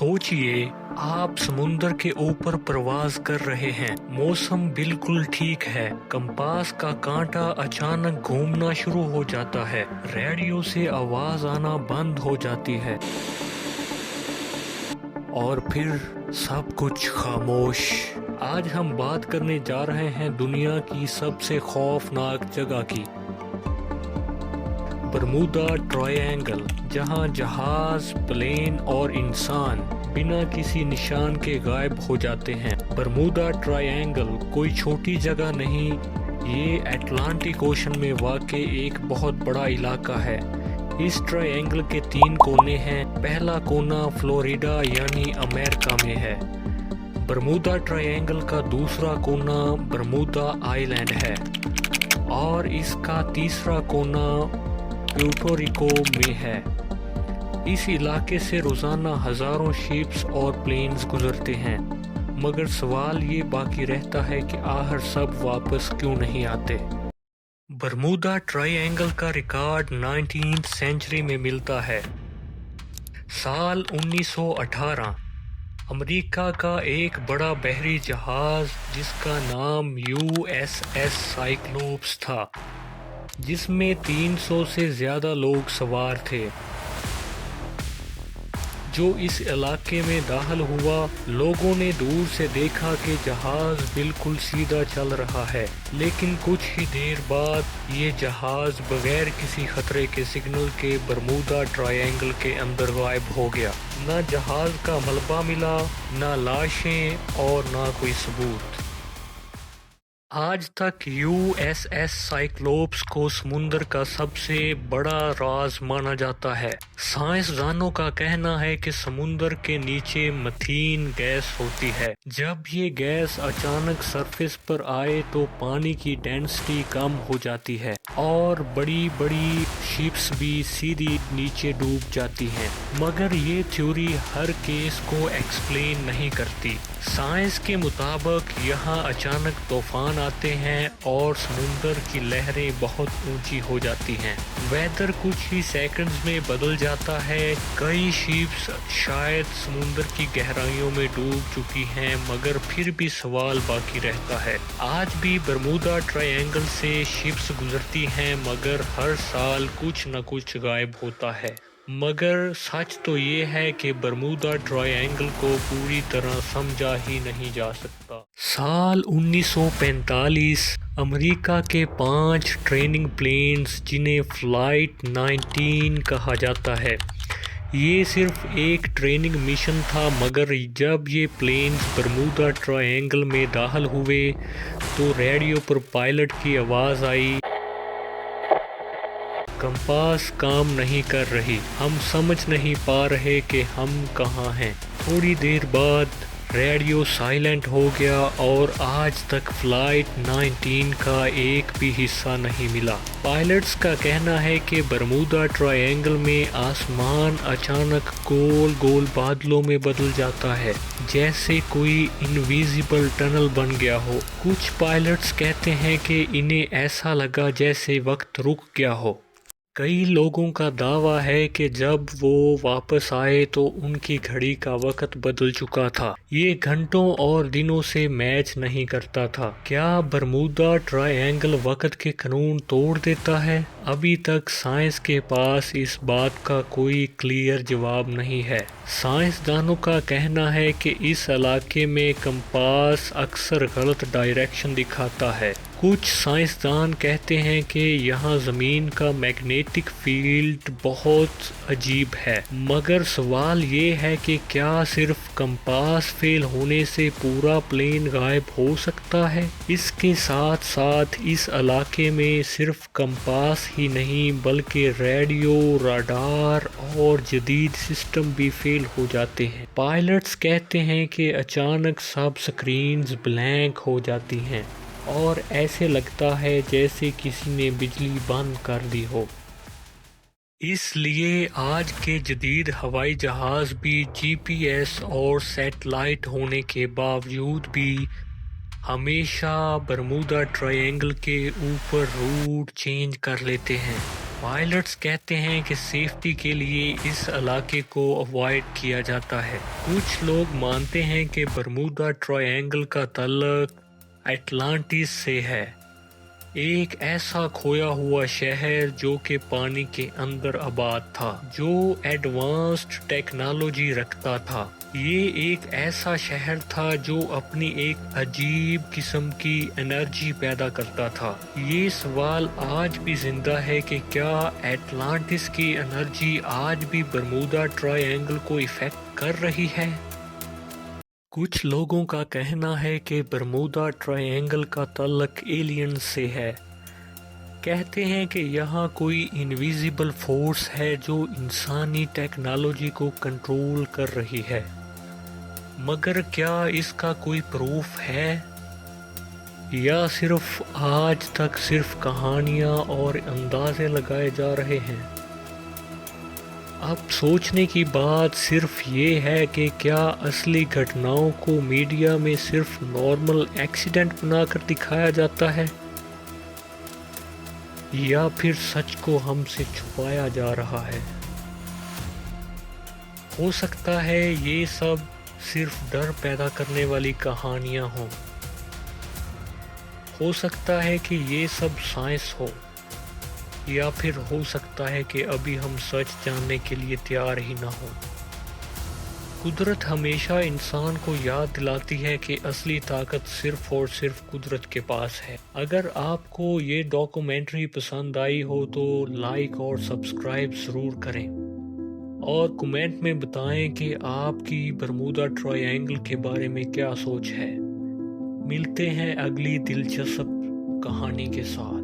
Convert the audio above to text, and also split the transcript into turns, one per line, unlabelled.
सोचिए, आप समुंदर के ऊपर प्रवास कर रहे हैं। मौसम बिल्कुल ठीक है। कंपास का कांटा अचानक घूमना शुरू हो जाता है। रेडियो से आवाज आना बंद हो जाती है और फिर सब कुछ खामोश। आज हम बात करने जा रहे हैं दुनिया की सबसे खौफनाक जगह की, बरमूदा ट्रायंगल, जहां जहाज, प्लेन और इंसान बिना किसी निशान के गायब हो जाते हैं। बरमूदा ट्रायंगल कोई छोटी जगह नहीं, ये अटलांटिक ओशन में वाक़ई एक बहुत बड़ा इलाका है। इस ट्रायंगल के 3 कोने हैं। पहला कोना फ्लोरिडा यानी अमेरिका में है। बरमूदा ट्रायंगल का दूसरा कोना बरमूदा आइलैंड है और इसका तीसरा कोना प्यूर्टो रिको में है। इस इलाके से रोजाना हजारों शिप्स और प्लेन्स गुजरते हैं, मगर सवाल ये बाकी रहता है कि आखिर सब वापस क्यों नहीं आते। बरमूदा ट्रायंगल का रिकॉर्ड 19th सेंचुरी में मिलता है। साल 1918 अमेरिका का एक बड़ा बहरी जहाज जिसका नाम USS साइक्लोप्स था, जिसमें 300 से ज़्यादा लोग सवार थे, जो इस इलाके में दाखिल हुआ। लोगों ने दूर से देखा कि जहाज़ बिल्कुल सीधा चल रहा है, लेकिन कुछ ही देर बाद ये जहाज़ बगैर किसी खतरे के सिग्नल के बरमूदा ट्रायंगल के अंदर गायब हो गया। ना जहाज़ का मलबा मिला, ना लाशें और ना कोई सबूत। आज तक USS साइक्लोप्स को समुंदर का सबसे बड़ा राज माना जाता है। साइंसदानों का कहना है कि समुंदर के नीचे मीथेन गैस होती है। जब ये गैस अचानक सरफेस पर आए तो पानी की डेंसिटी कम हो जाती है और बड़ी बड़ी शिप्स भी सीधी नीचे डूब जाती हैं। मगर ये थ्योरी हर केस को एक्सप्लेन नहीं करती। साइंस के मुताबिक यहाँ अचानक तूफान आते हैं और समुंदर की लहरें बहुत ऊंची हो जाती हैं। वेदर कुछ ही सेकंड्स में बदल जाता है। कई शिप्स शायद समुंदर की गहराइयों में डूब चुकी हैं, मगर फिर भी सवाल बाकी रहता है। आज भी बरमूदा ट्रायंगल से शिप्स गुजरती हैं, मगर हर साल कुछ न कुछ गायब होता है। मगर सच तो ये है कि बरमूदा ट्रायंगल को पूरी तरह समझा ही नहीं जा सकता। साल 1945 अमेरिका के 5 ट्रेनिंग प्लेन्स, जिन्हें फ्लाइट 19 कहा जाता है, ये सिर्फ एक ट्रेनिंग मिशन था। मगर जब ये प्लेन्स बरमूदा ट्रायंगल में दाखिल हुए तो रेडियो पर पायलट की आवाज़ आई, कंपास काम नहीं कर रही, हम समझ नहीं पा रहे कि हम कहाँ हैं। थोड़ी देर बाद रेडियो साइलेंट हो गया और आज तक फ्लाइट 19 का एक भी हिस्सा नहीं मिला। पायलट्स का कहना है कि बरमूदा ट्रायंगल में आसमान अचानक गोल गोल बादलों में बदल जाता है, जैसे कोई इनविजिबल टनल बन गया हो। कुछ पायलट्स कहते हैं कि इन्हें ऐसा लगा जैसे वक्त रुक गया हो। कई लोगों का दावा है कि जब वो वापस आए तो उनकी घड़ी का वक्त बदल चुका था। ये घंटों और दिनों से मैच नहीं करता था। क्या बरमूदा ट्रायंगल वक्त के कानून तोड़ देता है? अभी तक साइंस के पास इस बात का कोई क्लियर जवाब नहीं है। साइंसदानों का कहना है कि इस इलाके में कंपास अक्सर गलत डायरेक्शन दिखाता है। कुछ साइंसदान कहते हैं कि यहाँ ज़मीन का मैग्नेटिक फील्ड बहुत अजीब है। मगर सवाल ये है कि क्या सिर्फ कंपास फेल होने से पूरा प्लेन गायब हो सकता है? इसके साथ साथ इस इलाके में सिर्फ कंपास ही नहीं, बल्कि रेडियो, राडार और जदीद सिस्टम भी फेल हो जाते हैं। पायलट्स कहते हैं कि अचानक सब स्क्रीन्स ब्लैंक हो जाती हैं और ऐसे लगता है जैसे किसी ने बिजली बंद कर दी हो। इसलिए आज के जदीद हवाई जहाज़ भी GPS और सैटेलाइट होने के बावजूद भी हमेशा बरमूदा ट्रायंगल के ऊपर रूट चेंज कर लेते हैं। پائلٹس کہتے ہیں کہ سیفٹی کے لیے اس علاقے کو اوائڈ کیا جاتا ہے۔ کچھ لوگ مانتے ہیں کہ برمودا ٹرائینگل کا تعلق اٹلانٹس سے ہے، ایک ایسا کھویا ہوا شہر جو کہ پانی کے اندر آباد تھا، جو ایڈوانسڈ ٹیکنالوجی رکھتا تھا۔ یہ ایک ایسا شہر تھا جو اپنی ایک عجیب قسم کی انرجی پیدا کرتا تھا۔ یہ سوال آج بھی زندہ ہے کہ کیا اٹلانٹس کی انرجی آج بھی برمودا ٹرائی اینگل کو افیکٹ کر رہی ہے؟ کچھ لوگوں کا کہنا ہے کہ برمودا ٹرائی اینگل کا تعلق ایلین سے ہے۔ کہتے ہیں کہ یہاں کوئی انویزیبل فورس ہے جو انسانی ٹیکنالوجی کو کنٹرول کر رہی ہے، مگر کیا اس کا کوئی پروف ہے یا صرف آج تک صرف کہانیاں اور اندازے لگائے جا رہے ہیں؟ اب سوچنے کی بات صرف یہ ہے کہ کیا اصلی گھٹناؤں کو میڈیا میں صرف نارمل ایکسیڈنٹ بنا کر دکھایا جاتا ہے، یا پھر سچ کو ہم سے چھپایا جا رہا ہے؟ ہو سکتا ہے یہ سب صرف ڈر پیدا کرنے والی کہانیاں ہوں، ہو سکتا ہے کہ یہ سب سائنس ہو، یا پھر ہو سکتا ہے کہ ابھی ہم سچ جاننے کے لیے تیار ہی نہ ہوں۔ قدرت ہمیشہ انسان کو یاد دلاتی ہے کہ اصلی طاقت صرف اور صرف قدرت کے پاس ہے۔ اگر آپ کو یہ ڈاکومنٹری پسند آئی ہو تو لائک اور سبسکرائب ضرور کریں، اور کمنٹ میں بتائیں کہ آپ کی برمودا ٹرائی اینگل کے بارے میں کیا سوچ ہے۔ ملتے ہیں اگلی دلچسپ کہانی کے ساتھ۔